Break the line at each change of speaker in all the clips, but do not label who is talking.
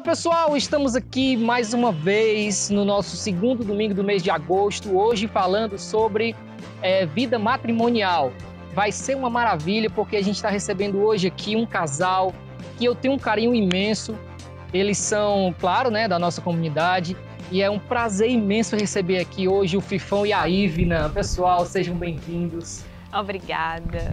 Fala pessoal, estamos aqui mais uma vez no nosso segundo domingo do mês de agosto, hoje falando sobre vida matrimonial. Vai ser uma maravilha porque a gente está recebendo hoje aqui um casal que eu tenho um carinho imenso. Eles são, claro, né, da nossa comunidade e é um prazer imenso receber aqui hoje o Fifão e a Ivna. Pessoal, sejam bem-vindos.
Obrigada.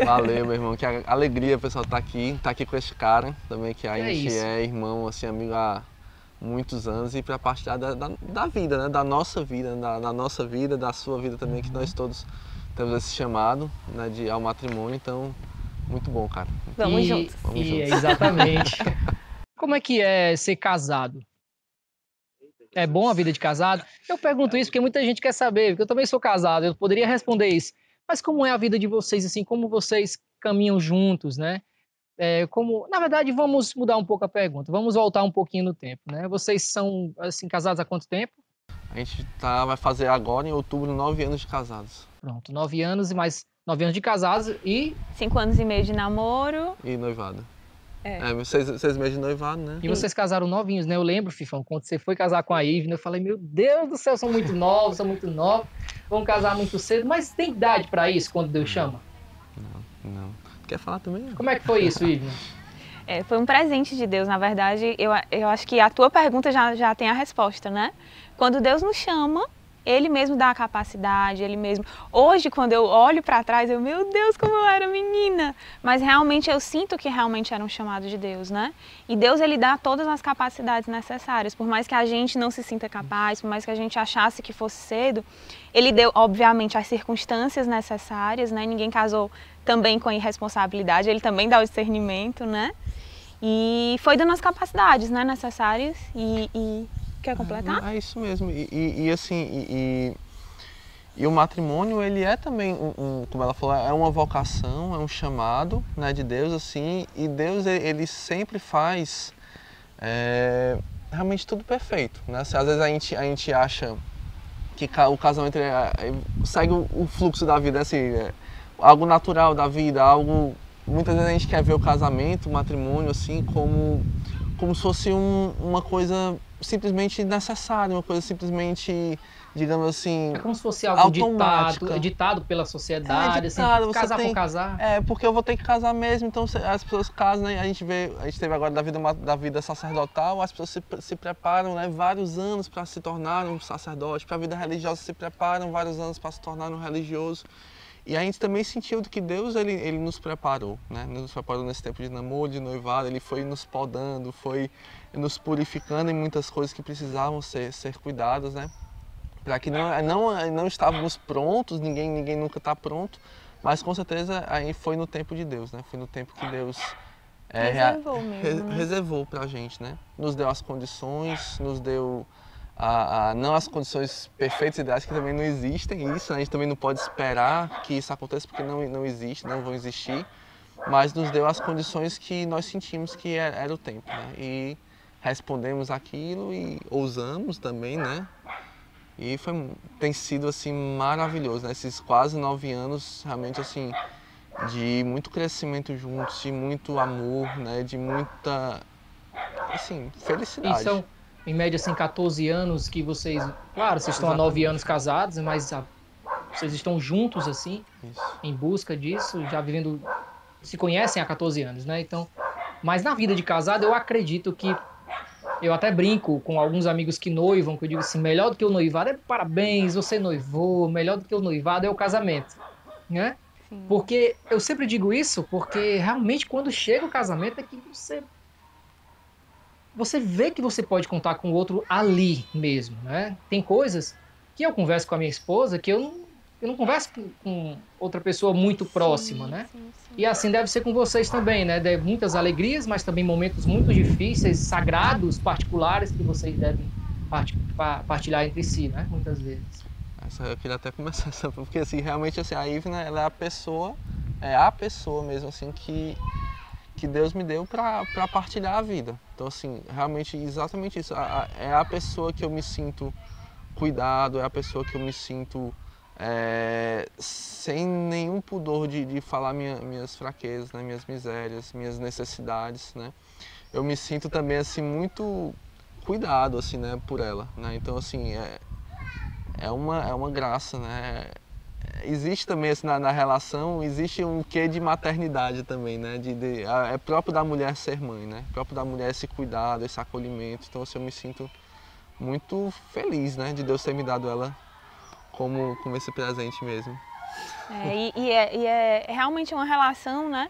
Valeu, meu irmão, que alegria, pessoal, tá aqui com esse cara também, que a gente é irmão, assim, amigo há muitos anos e para partilhar da vida, né, da nossa vida, da sua vida também, que nós todos temos esse chamado, né, ao matrimônio, então, muito bom, cara.
Vamos juntos.
Vamos juntos.
Exatamente. Como é que é ser casado? É bom a vida de casado? Eu pergunto isso porque muita gente quer saber, porque eu também sou casado, eu poderia responder isso. Mas como é a vida de vocês, assim, como vocês caminham juntos, né? Na verdade, vamos mudar um pouco a pergunta, vamos voltar um pouquinho no tempo, né? Vocês são, assim, casados há quanto tempo?
A gente vai fazer agora, em outubro, 9 anos de casados.
Pronto, 9 anos e mais 9 anos de casados e...
5 anos e meio de namoro.
E noivado. 6 meses de noivado, né?
E vocês casaram novinhos, né? Eu lembro, Fifão, quando você foi casar com a Ivna, eu falei, meu Deus do céu, são muito novos, vão casar muito cedo, mas tem idade para isso quando Deus chama?
Não. Quer falar também?
Como é que foi isso, Ivna?
Foi um presente de Deus, na verdade, eu acho que a tua pergunta já tem a resposta, né? Quando Deus nos chama, Ele mesmo dá a capacidade, Ele mesmo... Hoje, quando eu olho para trás, meu Deus, como eu era menina! Mas realmente eu sinto que realmente era um chamado de Deus, né? E Deus, Ele dá todas as capacidades necessárias. Por mais que a gente não se sinta capaz, por mais que a gente achasse que fosse cedo, Ele deu, obviamente, as circunstâncias necessárias, né? Ninguém casou também com irresponsabilidade, Ele também dá o discernimento, né? E foi dando as capacidades, né, necessárias e... Quer completar?
É isso mesmo. E o matrimônio, ele é também, como ela falou, é uma vocação, é um chamado, né, de Deus, assim, e Deus, ele sempre faz realmente tudo perfeito, né? Às vezes a gente acha que o casamento segue o fluxo da vida, assim, algo natural da vida, algo... Muitas vezes a gente quer ver o casamento, o matrimônio, assim, como se fosse uma coisa simplesmente necessária, uma coisa simplesmente, digamos assim,
é como se fosse algo ditado pela sociedade,
ditado,
assim, casar por casar.
Porque eu vou ter que casar mesmo, então as pessoas casam, né? A gente teve agora da vida sacerdotal, as pessoas se preparam, né, vários anos para se tornar um sacerdote, para a vida religiosa se preparam vários anos para se tornar um religioso. E a gente também sentiu que Deus, ele nos preparou, né? Nos preparou nesse tempo de namoro, de noivado, Ele foi nos podando, foi nos purificando em muitas coisas que precisavam ser cuidadas, né? Para que não estávamos prontos, ninguém nunca está pronto, mas com certeza aí foi no tempo de Deus, né? Foi no tempo que Deus reservou para a gente, né? Nos deu as condições, nos deu... não as condições perfeitas e ideais, que também não existem isso, né? A gente também não pode esperar que isso aconteça porque não existe, não vão existir, mas nos deu as condições que nós sentimos que era o tempo, né? E respondemos aquilo e ousamos também, né? E tem sido assim maravilhoso, né? Esses quase 9 anos realmente assim de muito crescimento juntos, de muito amor, né? De muita assim felicidade.
E são, em média, assim, 14 anos que vocês... Claro, vocês estão há 9 anos casados, mas vocês estão juntos, assim,
Isso.
em busca disso, já vivendo... Se conhecem há 14 anos, né? Então, mas na vida de casado, eu acredito que... Eu até brinco com alguns amigos que noivam, que eu digo assim, melhor do que o noivado é parabéns, você noivou, melhor do que o noivado é o casamento, né?
Sim.
Porque eu sempre digo isso, porque realmente quando chega o casamento é que você vê que você pode contar com o outro ali mesmo, né? Tem coisas que eu converso com a minha esposa que eu não converso com outra pessoa muito próxima, né?
Sim.
E assim deve ser com vocês também, né? Deve muitas alegrias, mas também momentos muito difíceis, sagrados, particulares, que vocês devem partilhar entre si, né? Muitas vezes.
Eu queria até começar essa, porque assim, realmente assim, a Ivna, ela é a pessoa mesmo assim que Deus me deu para partilhar a vida. Então assim, realmente exatamente isso, é a pessoa que eu me sinto cuidado, é a pessoa que eu me sinto sem nenhum pudor de falar minhas fraquezas, né, minhas misérias, minhas necessidades, né? eu me sinto também assim muito cuidado assim, né, por ela, né? Então assim, é uma graça, né? Existe também assim, na relação, existe um quê de maternidade também, né? É próprio da mulher ser mãe, né? É próprio da mulher esse cuidado, esse acolhimento. Então assim, eu me sinto muito feliz, né, de Deus ter me dado ela como esse presente mesmo.
É realmente uma relação, né,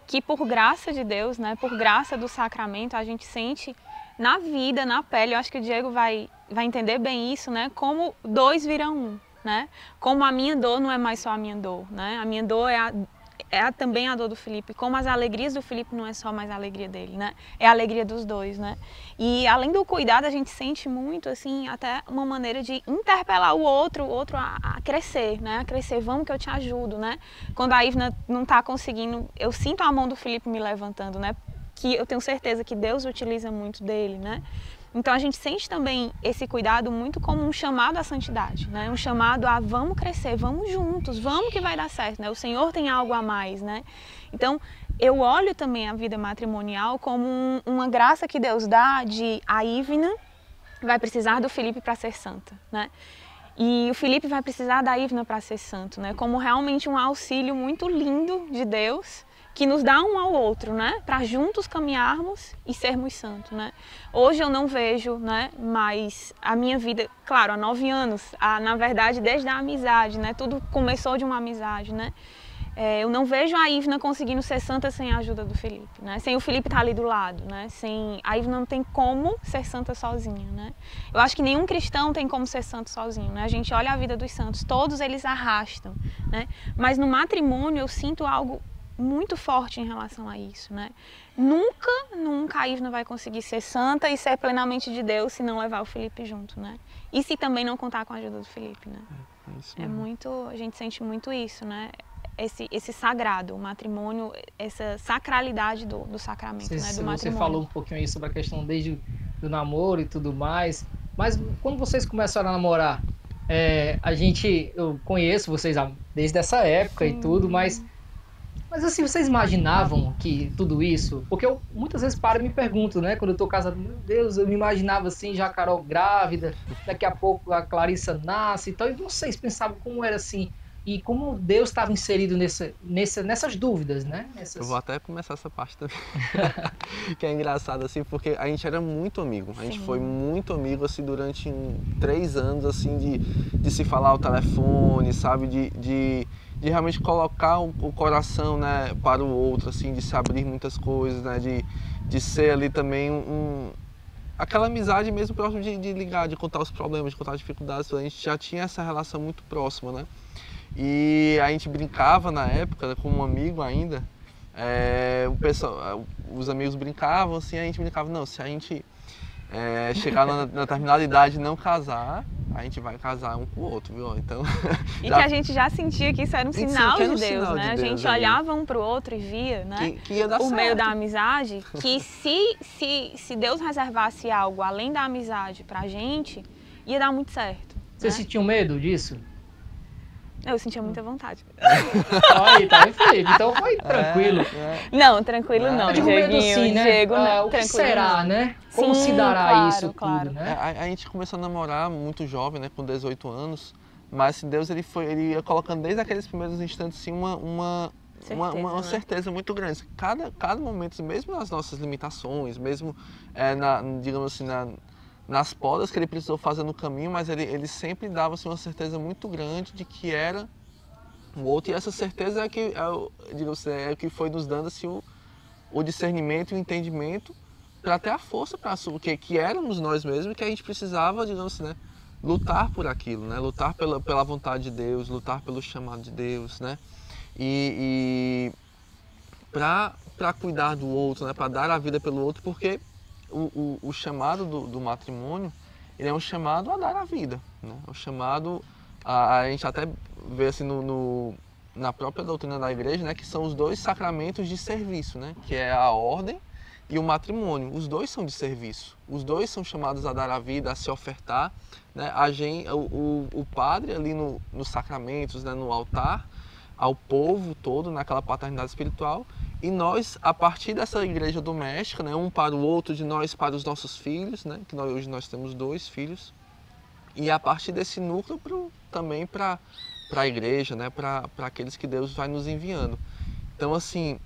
que por graça de Deus, né, por graça do sacramento, a gente sente na vida, na pele. Eu acho que o Diego vai entender bem isso, né, como dois viram um, né, como a minha dor não é mais só a minha dor, né, a minha dor também a dor do Felipe, como as alegrias do Felipe não é só mais a alegria dele, né? É a alegria dos dois, né? E além do cuidado, a gente sente muito, assim, até uma maneira de interpelar o outro a crescer, né? A crescer, vamos que eu te ajudo, né? Quando a Ivna não está conseguindo, eu sinto a mão do Felipe me levantando, né? Que eu tenho certeza que Deus utiliza muito dele, né? Então a gente sente também esse cuidado muito como um chamado à santidade, né? Um chamado a vamos crescer, vamos juntos, vamos que vai dar certo, né? O Senhor tem algo a mais, né? Então eu olho também a vida matrimonial como uma graça que Deus dá de a Ivna vai precisar do Felipe para ser santa, né? E o Felipe vai precisar da Ivna para ser santo, né? Como realmente um auxílio muito lindo de Deus, que nos dá um ao outro, né? Para juntos caminharmos e sermos santos, né? Hoje eu não vejo, né? Mas a minha vida, claro, há 9 anos, na verdade desde a amizade, né? Tudo começou de uma amizade, né? Eu não vejo a Ivna conseguindo ser santa sem a ajuda do Felipe, né? Sem o Felipe estar ali do lado, né? A Ivna não tem como ser santa sozinha, né? Eu acho que nenhum cristão tem como ser santo sozinho, né? A gente olha a vida dos santos, todos eles arrastam, né? Mas no matrimônio eu sinto algo muito forte em relação a isso, né? Nunca a Ivna vai conseguir ser santa e ser plenamente de Deus se não levar o Felipe junto, né? E se também não contar com a ajuda do Felipe, né? A gente sente muito isso, né? Esse sagrado, o matrimônio, essa sacralidade do sacramento, né? Do matrimônio.
Você falou um pouquinho aí sobre a questão desde do namoro e tudo mais, mas quando vocês começaram a namorar, eu conheço vocês desde essa época e tudo, mas assim, vocês imaginavam que tudo isso? Porque eu muitas vezes paro e me pergunto, né? Quando eu tô casado, meu Deus, eu me imaginava assim, já a Carol grávida, daqui a pouco a Clarissa nasce, então, e vocês pensavam como era assim? E como Deus estava inserido nessas dúvidas, né?
Eu vou até começar essa parte também, que é engraçado assim, porque a gente era muito amigo, a gente foi muito amigo assim durante 3 anos assim de se falar ao telefone, sabe, de realmente colocar o coração, né, para o outro, assim, de se abrir muitas coisas, né, de ser ali também aquela amizade mesmo próximo de ligar, de contar os problemas, de contar as dificuldades. A gente já tinha essa relação muito próxima, né? E a gente brincava na época, como um amigo ainda, os amigos brincavam assim, a gente brincava, não, se a gente chegar na determinada idade e não casar, a gente vai casar um com o outro, viu? Então,
e que a gente já sentia que isso era um sinal de Deus, né? A gente olhava um para o outro e via, né?
Que ia dar
por
certo.
Meio da amizade, que se Deus reservasse algo além da amizade pra gente, ia dar muito certo.
Vocês sentiam medo disso?
Eu sentia muita vontade.
Aí, tá, Felipe, então foi tranquilo.
Não, tranquilo não, Dieguinho,
assim, né?
Diego,
o que será, né? Como se dará isso tudo, né?
A gente começou a namorar muito jovem, né, com 18 anos, mas assim, Deus ele ia colocando desde aqueles primeiros instantes assim, uma certeza muito grande. Cada momento, mesmo nas nossas limitações, mesmo digamos assim, nas podas que ele precisou fazer no caminho, mas ele sempre dava assim, uma certeza muito grande de que era o outro, e essa certeza é o que foi nos dando assim, o discernimento e o entendimento para ter a força para assumir que éramos nós mesmos e que a gente precisava, digamos assim, né, lutar por aquilo, né, lutar pela vontade de Deus, lutar pelo chamado de Deus, né, e para cuidar do outro, né, para dar a vida pelo outro, porque o chamado do matrimônio, ele é um chamado a dar a vida, né? É um chamado a gente até vê assim na própria doutrina da igreja, né, que são os 2 sacramentos de serviço, né, que é a ordem e o matrimônio. Os 2 são de serviço, os 2 são chamados a dar a vida, a se ofertar, né? O padre ali nos sacramentos, né, no altar, ao povo todo, naquela paternidade espiritual, E nós, a partir dessa igreja doméstica, né, um para o outro, de nós para os nossos filhos, né, que hoje nós temos 2 filhos, e a partir desse núcleo também para a igreja, né, para aqueles que Deus vai nos enviando. Então, assim,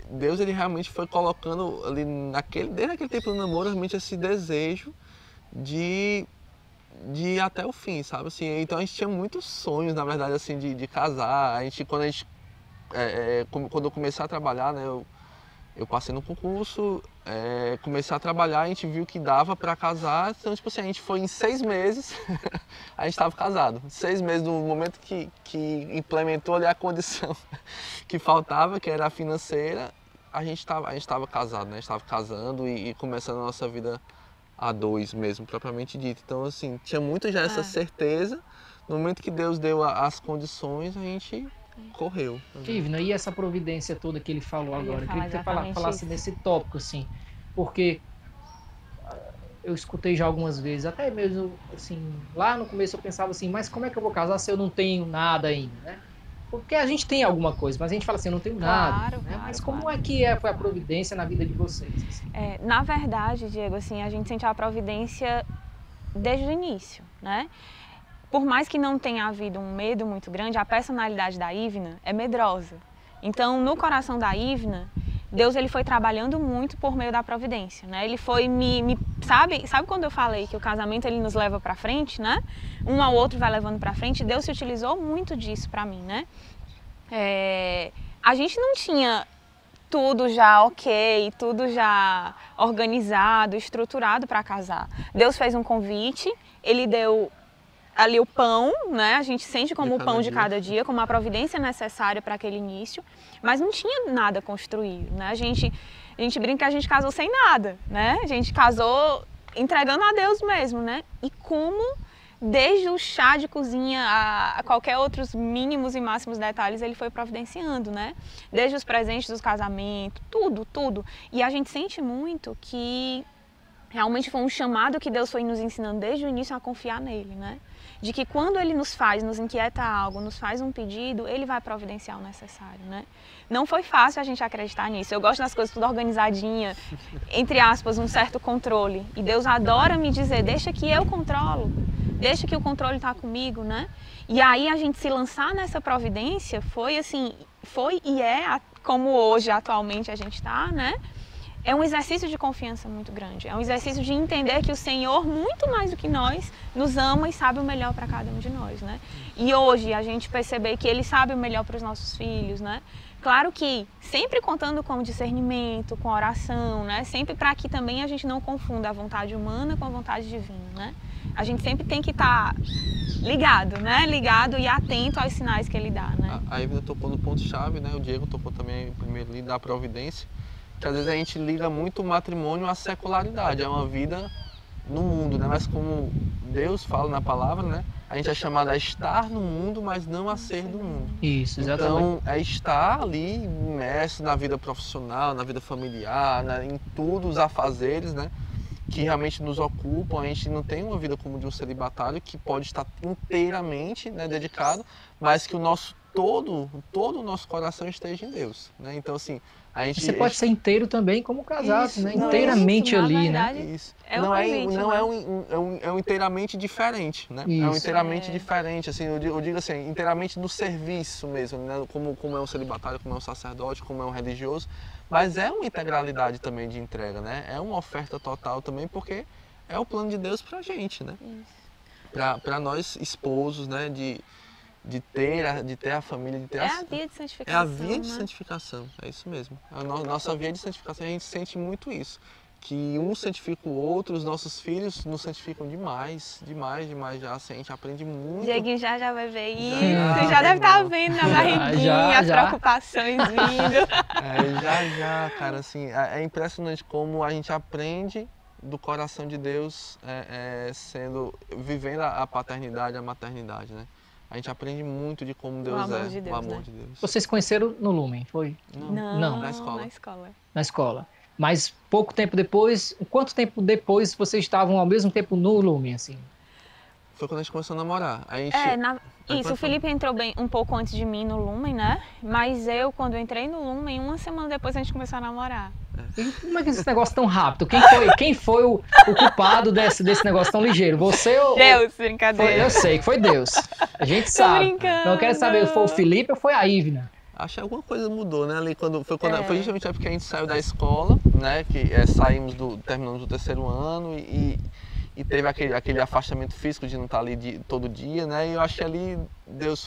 Deus ele realmente foi colocando ali desde aquele tempo do namoro, realmente esse desejo de ir até o fim, sabe? Assim, então a gente tinha muitos sonhos, na verdade, assim, de casar. Quando eu comecei a trabalhar, né, eu passei no concurso, comecei a trabalhar, a gente viu que dava para casar, então, tipo assim, a gente foi em 6 meses, a gente estava casado. 6 meses no momento que implementou ali a condição que faltava, que era a financeira, a gente estava casado, né? A gente estava casando e começando a nossa vida a 2 mesmo, propriamente dito. Então, assim, tinha muito já essa certeza. No momento que Deus deu as condições, a gente correu.
Ivna, e essa providência toda que ele falou agora? Eu queria que você falasse nesse tópico, assim, porque eu escutei já algumas vezes, até mesmo, assim, lá no começo eu pensava assim, mas como é que eu vou casar se eu não tenho nada ainda, né? Porque a gente tem alguma coisa, mas a gente fala assim, eu não tenho nada, né? Mas como é que foi a providência na vida de vocês? Assim?
Na verdade, Diego, assim, a gente sente a providência desde o início, né? Por mais que não tenha havido um medo muito grande, a personalidade da Ivna é medrosa. Então, no coração da Ivna, Deus ele foi trabalhando muito por meio da providência, né? Ele foi sabe quando eu falei que o casamento ele nos leva para frente, né? Um ao outro vai levando para frente. Deus se utilizou muito disso para mim, né? A gente não tinha tudo já ok, tudo já organizado, estruturado para casar. Deus fez um convite, ele deu ali o pão, né? A gente sente como o pão de cada dia, como a providência necessária para aquele início, mas não tinha nada construído, né? A gente brinca que a gente casou sem nada, né? A gente casou entregando a Deus mesmo, né? E como desde o chá de cozinha a qualquer outros mínimos e máximos detalhes ele foi providenciando, né? Desde os presentes dos casamentos, tudo. E a gente sente muito que realmente foi um chamado que Deus foi nos ensinando desde o início a confiar nele, né? De que quando ele nos inquieta algo, nos faz um pedido, ele vai providenciar o necessário, né? Não foi fácil a gente acreditar nisso. Eu gosto das coisas tudo organizadinha, entre aspas, um certo controle. E Deus adora me dizer, deixa que eu controlo, deixa que o controle está comigo, né? E aí a gente se lançar nessa providência foi e é como hoje, atualmente a gente está, né? É um exercício de confiança muito grande, é um exercício de entender que o Senhor, muito mais do que nós, nos ama e sabe o melhor para cada um de nós, né? E hoje a gente perceber que Ele sabe o melhor para os nossos filhos, né? Claro que sempre contando com discernimento, com oração, né? Sempre para que também a gente não confunda a vontade humana com a vontade divina, né? A gente sempre tem que estar ligado, né? Ligado e atento aos sinais que Ele dá, né?
A Ivna tocou no ponto-chave, né? O Diego tocou também primeiro ali da providência. Que às vezes a gente liga muito o matrimônio à secularidade, é uma vida no mundo, né? Mas como Deus fala na palavra, né? A gente é chamado a estar no mundo, mas não a ser do mundo.
Isso, exatamente.
Então, é estar ali imerso na vida profissional, na vida familiar, né? Em todos os afazeres, né? Que realmente nos ocupam. A gente não tem uma vida como de um celibatário que pode estar inteiramente, né, dedicado, mas que todo o nosso coração esteja em Deus, né? Então, assim,
você pode ser inteiro também como casado,
isso,
né? Inteiramente
isso,
ali,
verdade,
né?
Isso. É um inteiramente diferente, né?
Isso.
É um inteiramente diferente, assim, eu digo assim, inteiramente no serviço mesmo, né? Como é um celibatário, como é um sacerdote, como é um religioso, mas é uma integralidade também de entrega, né? É uma oferta total também, porque é o plano de Deus pra gente, né? Para nós esposos, né? De ter a família, de ter
a via de santificação.
É a via de
né?
santificação, é isso mesmo. A nossa via de santificação, a gente sente muito isso. Que um santifica o outro, os nossos filhos nos santificam demais já, assim, a gente aprende muito.
Dieguinho já vai ver isso, já deve estar vendo na barriguinha, as preocupações vindo.
Já, cara, assim, é impressionante como a gente aprende do coração de Deus, vivendo a paternidade, a maternidade, né? A gente aprende muito de como Deus o amor de Deus.
Vocês conheceram no Lumen, foi?
Não.
Na escola.
Na escola. Mas pouco tempo depois, quanto tempo depois vocês estavam ao mesmo tempo no Lumen, assim?
Foi quando a gente começou a namorar. A gente...
Isso, o Felipe entrou bem um pouco antes de mim no Lumen, né? Mas eu, quando eu entrei no Lumen, uma semana depois a gente começou a namorar.
E como é que esse negócio tão rápido? Quem foi o culpado desse negócio tão ligeiro? Você ou...
Deus, brincadeira.
Eu sei que foi Deus. A gente sabe.
Brincando.
Não, eu quero saber, foi o Felipe ou foi a Ivna?
Acho que alguma coisa mudou, né? Ali foi justamente porque a gente saiu da escola, né? Que terminamos o terceiro ano e teve aquele afastamento físico de não estar ali todo dia, né? E eu acho que ali Deus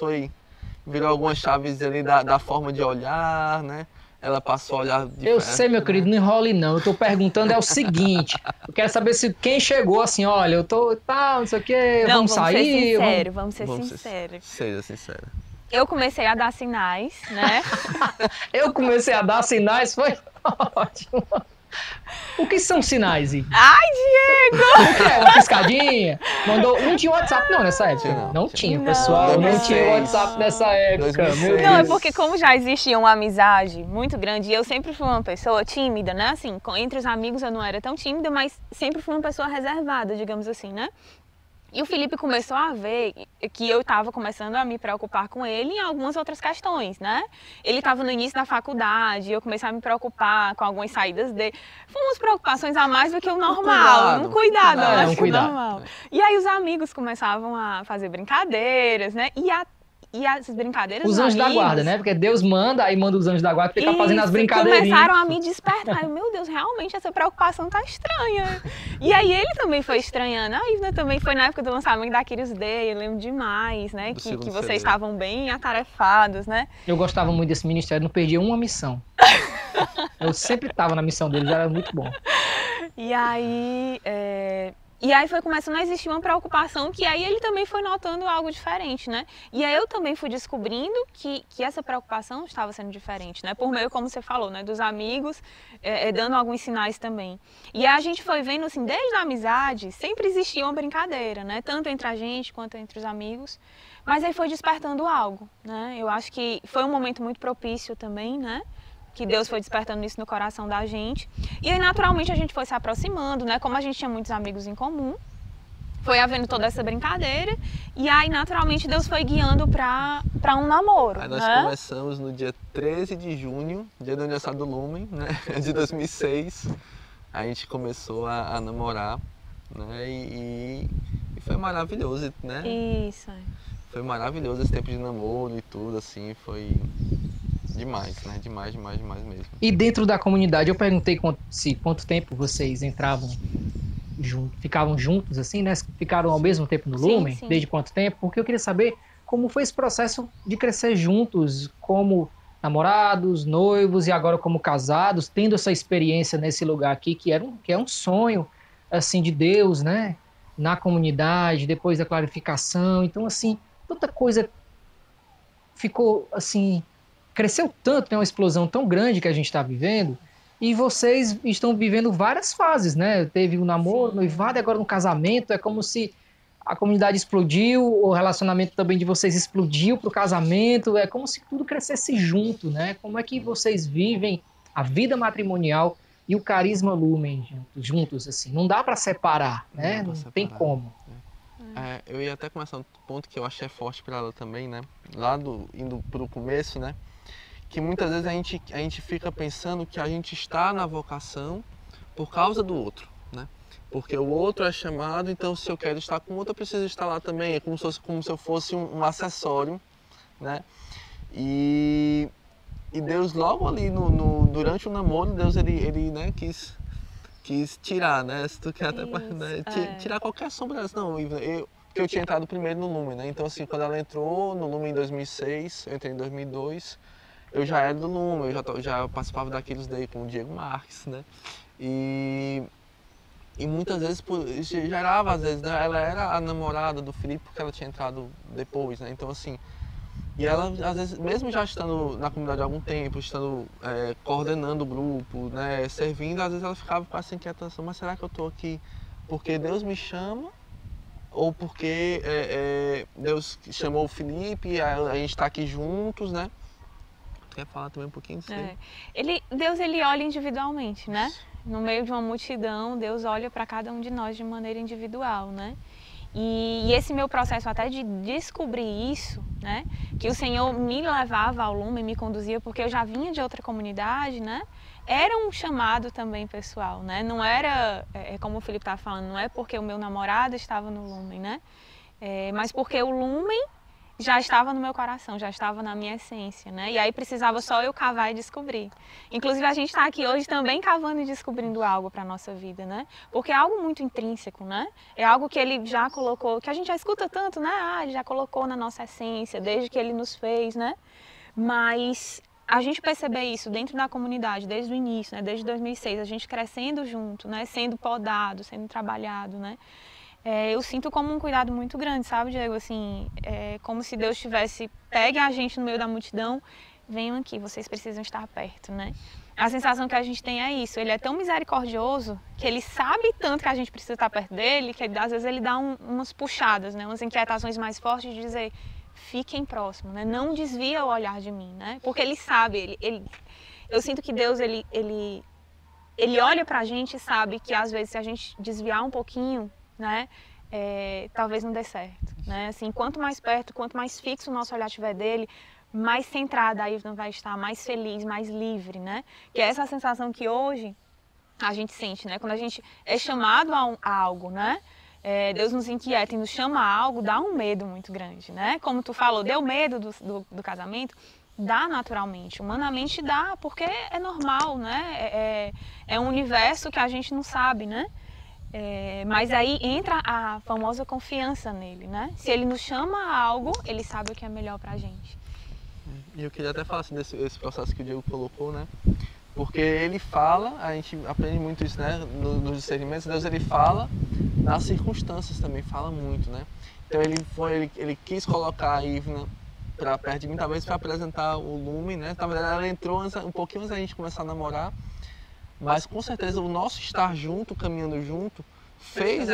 virou algumas chaves ali da forma de olhar, né? Ela passou a olhar de
Eu
perto,
sei, meu querido, não enrole não. Eu tô perguntando o seguinte. Eu quero saber se quem chegou assim, olha, eu tô, não sei o que, vamos sair.
Vamos ser sinceros.
Seja sincero.
Eu comecei a dar sinais, né?
Eu comecei a dar sinais, foi ótimo. O que são sinais, Ivna?
Ai, Diego!
O que é? Uma piscadinha? Não tinha WhatsApp não nessa época. Não tinha, pessoal. Não tinha WhatsApp nessa época.
2006.
Não, é porque como já existia uma amizade muito grande, e eu sempre fui uma pessoa tímida, né? Assim, entre os amigos eu não era tão tímida, mas sempre fui uma pessoa reservada, digamos assim, né? E o Felipe começou a ver que eu estava começando a me preocupar com ele em algumas outras questões, né? Ele estava no início da faculdade, eu comecei a me preocupar com algumas saídas dele. Foram umas preocupações a mais do que o normal, um cuidado, eu acho que normal. E aí os amigos começavam a fazer brincadeiras, né? E as brincadeiras
os anjos da guarda, né? Porque Deus manda, aí manda os anjos da guarda ficar fazendo as brincadeirinhas.
Começaram a me despertar. Meu Deus, realmente essa preocupação tá estranha. E aí ele também foi estranhando. A Ivna também foi na época do lançamento da Curious Day, eu lembro demais, né? Que vocês estavam bem atarefados, né?
Eu gostava muito desse ministério, não perdia uma missão. Eu sempre estava na missão deles, era muito bom.
E aí foi começando a existir uma preocupação que aí ele também foi notando algo diferente, né? E aí eu também fui descobrindo que essa preocupação estava sendo diferente, né? Por meio, como você falou, né? Dos amigos, dando alguns sinais também. E aí a gente foi vendo, assim, desde a amizade, sempre existia uma brincadeira, né? Tanto entre a gente quanto entre os amigos. Mas aí foi despertando algo, né? Eu acho que foi um momento muito propício também, né? Que Deus foi despertando isso no coração da gente. E aí, naturalmente, a gente foi se aproximando, né? Como a gente tinha muitos amigos em comum, foi havendo toda essa brincadeira. E aí, naturalmente, Deus foi guiando para um namoro.
Aí nós começamos no dia 13 de junho, dia do aniversário do Lumen, né? De 2006. A gente começou a namorar, né? E foi maravilhoso, né?
Isso.
Foi maravilhoso esse tempo de namoro e tudo, assim, foi... demais, né? Demais mesmo.
E dentro da comunidade, eu perguntei quanto tempo vocês entravam juntos, ficavam juntos, assim, né? Ficaram ao mesmo tempo no Lumen?
Sim.
Desde quanto tempo? Porque eu queria saber como foi esse processo de crescer juntos, como namorados, noivos e agora como casados, tendo essa experiência nesse lugar aqui, que é um sonho, assim, de Deus, né? Na comunidade, depois da clarificação. Então, assim, tanta coisa ficou, assim... Cresceu tanto, tem uma explosão tão grande que a gente está vivendo, e vocês estão vivendo várias fases, né? Teve o namoro, noivado, e agora no casamento, é como se a comunidade explodiu, o relacionamento também de vocês explodiu para o casamento, é como se tudo crescesse junto, né? Como é que vocês vivem a vida matrimonial e o carisma Lumen juntos, assim? Não dá para separar, né? Não tem como.
Eu ia até começar um ponto que eu achei forte para ela também, né? Indo para o começo, né? Que muitas vezes a gente fica pensando que a gente está na vocação por causa do outro, né? Porque o outro é chamado, então se eu quero estar com o outro, eu preciso estar lá também. É como se eu fosse um acessório, né? E Deus logo ali durante o namoro, Deus ele né, quis tirar, né? Se tu quer até tirar qualquer sombra. Não, porque eu tinha entrado primeiro no Lumen, né? Então assim, quando ela entrou no Lumen em 2006, eu entrei em 2002. Eu já era do Lumen, eu já participava daqueles daí com o Diego Marques, né? E muitas vezes gerava, às vezes, né? Ela era a namorada do Felipe porque ela tinha entrado depois, né? Então assim, e ela às vezes, mesmo já estando na comunidade há algum tempo, estando coordenando o grupo, né? Servindo, às vezes ela ficava com essa inquietação, mas será que eu estou aqui porque Deus me chama? Ou porque Deus chamou o Felipe e a gente está aqui juntos, né? Quer falar também um pouquinho disso?
Deus ele olha individualmente, né? No meio de uma multidão, Deus olha para cada um de nós de maneira individual, né? E esse meu processo até de descobrir isso, né, que o Senhor me levava ao Lumen, me conduzia, porque eu já vinha de outra comunidade, né, era um chamado também pessoal, né, não era, como o Felipe estava falando, não é porque o meu namorado estava no Lumen, né, mas porque o Lumen já estava no meu coração, já estava na minha essência, né? E aí precisava só eu cavar e descobrir. Inclusive a gente está aqui hoje também cavando e descobrindo algo para a nossa vida, né? Porque é algo muito intrínseco, né? É algo que ele já colocou, que a gente já escuta tanto, né? Ele já colocou na nossa essência, desde que ele nos fez, né? Mas a gente perceber isso dentro da comunidade, desde o início, né? Desde 2006, a gente crescendo junto, né? Sendo podado, sendo trabalhado, né? Eu sinto como um cuidado muito grande, sabe, Diego? Assim, como se Deus tivesse, pegue a gente no meio da multidão, venham aqui, vocês precisam estar perto, né? A sensação que a gente tem é isso, ele é tão misericordioso que ele sabe tanto que a gente precisa estar perto dele, que às vezes ele dá umas puxadas, né? Umas inquietações mais fortes de dizer, fiquem próximos, né? Não desvia o olhar de mim, né? Porque ele sabe, eu sinto que Deus, ele olha pra gente e sabe que às vezes se a gente desviar um pouquinho, né, talvez não dê certo, né? Assim, quanto mais perto, quanto mais fixo o nosso olhar estiver dele, mais centrada a Ivna vai estar, mais feliz, mais livre, né? Que é essa sensação que hoje a gente sente, né? Quando a gente é chamado a algo, né? Deus nos inquieta e nos chama a algo, dá um medo muito grande, né? Como tu falou, deu medo do casamento, dá naturalmente, humanamente dá, porque é normal, né? É um universo que a gente não sabe, né? Mas aí entra a famosa confiança nele, né? Se ele nos chama a algo, ele sabe o que é melhor pra gente.
E eu queria até falar assim, desse processo que o Diego colocou, né? Porque ele fala, a gente aprende muito isso, né? Nos discernimentos, Deus ele fala nas circunstâncias também, fala muito, né? Então ele quis colocar a Ivna pra perto de mim, talvez para apresentar o Lumen, né? Na verdade ela entrou um pouquinho antes da gente começar a namorar. Mas com certeza o nosso estar junto, caminhando junto, fez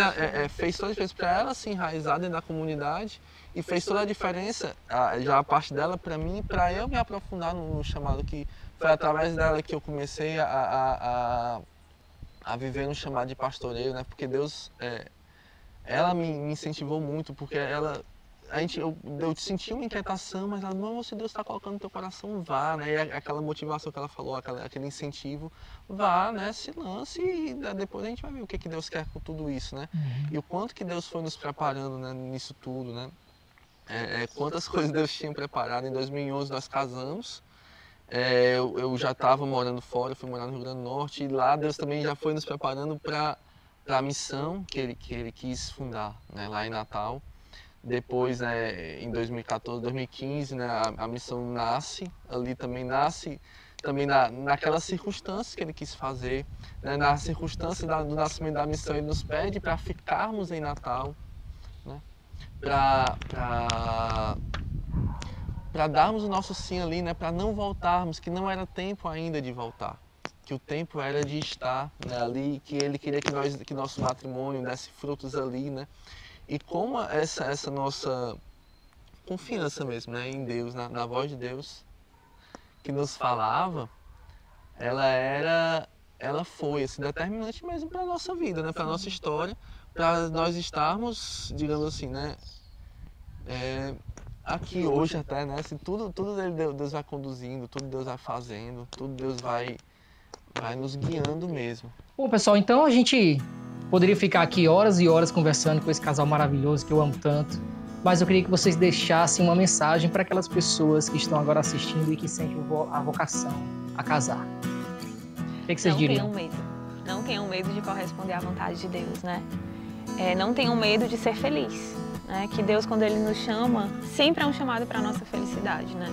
toda a diferença para ela se enraizar dentro da comunidade e fez toda a diferença, já a parte dela, para mim, para eu me aprofundar no chamado, que foi através dela que eu comecei a viver no chamado de pastoreio, né? Porque Deus, ela me incentivou muito, porque eu senti uma inquietação, mas ela, não, se Deus está colocando no teu coração, vá, né? E aquela motivação que ela falou, aquele incentivo, vá, né? Se lance e depois a gente vai ver o que Deus quer com tudo isso, né? E o quanto que Deus foi nos preparando, né, nisso tudo, né? Quantas coisas Deus tinha preparado. Em 2011 nós casamos, eu já estava morando fora, fui morar no Rio Grande do Norte, e lá Deus também já foi nos preparando para a missão que ele quis fundar, né, lá em Natal. Depois, né, em 2014, 2015, né, a missão nasce, ali também nasce, também naquelas circunstâncias que ele quis fazer, né, na circunstância do nascimento da missão, ele nos pede para ficarmos em Natal, né, para darmos o nosso sim ali, né, para não voltarmos, que não era tempo ainda de voltar, que o tempo era de estar, né, ali, que ele queria que nosso matrimônio desse frutos ali, né. E como essa nossa confiança mesmo, né, em Deus, na voz de Deus que nos falava, ela foi assim, determinante mesmo para a nossa vida, né, para a nossa história, para nós estarmos, digamos assim, né, aqui hoje até, né, assim, tudo Deus vai conduzindo, tudo Deus vai fazendo, tudo Deus vai nos guiando mesmo.
Bom, pessoal, então a gente poderia ficar aqui horas e horas conversando com esse casal maravilhoso que eu amo tanto, mas eu queria que vocês deixassem uma mensagem para aquelas pessoas que estão agora assistindo e que sentem a vocação a casar. O que vocês diriam?
Não tenham medo de corresponder à vontade de Deus, né? Não tenham medo de ser feliz, né? Que Deus, quando Ele nos chama, sempre é um chamado para a nossa felicidade, né?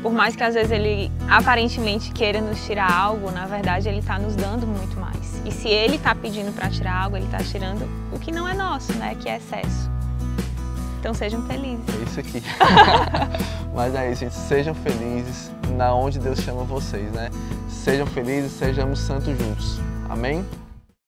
Por mais que às vezes Ele aparentemente queira nos tirar algo, na verdade Ele está nos dando muito mais. E se Ele está pedindo para tirar algo, Ele está tirando o que não é nosso, né? Que é excesso. Então sejam felizes.
É isso aqui. Mas é isso, gente. Sejam felizes na onde Deus chama vocês, né? Sejam felizes, sejamos santos juntos. Amém?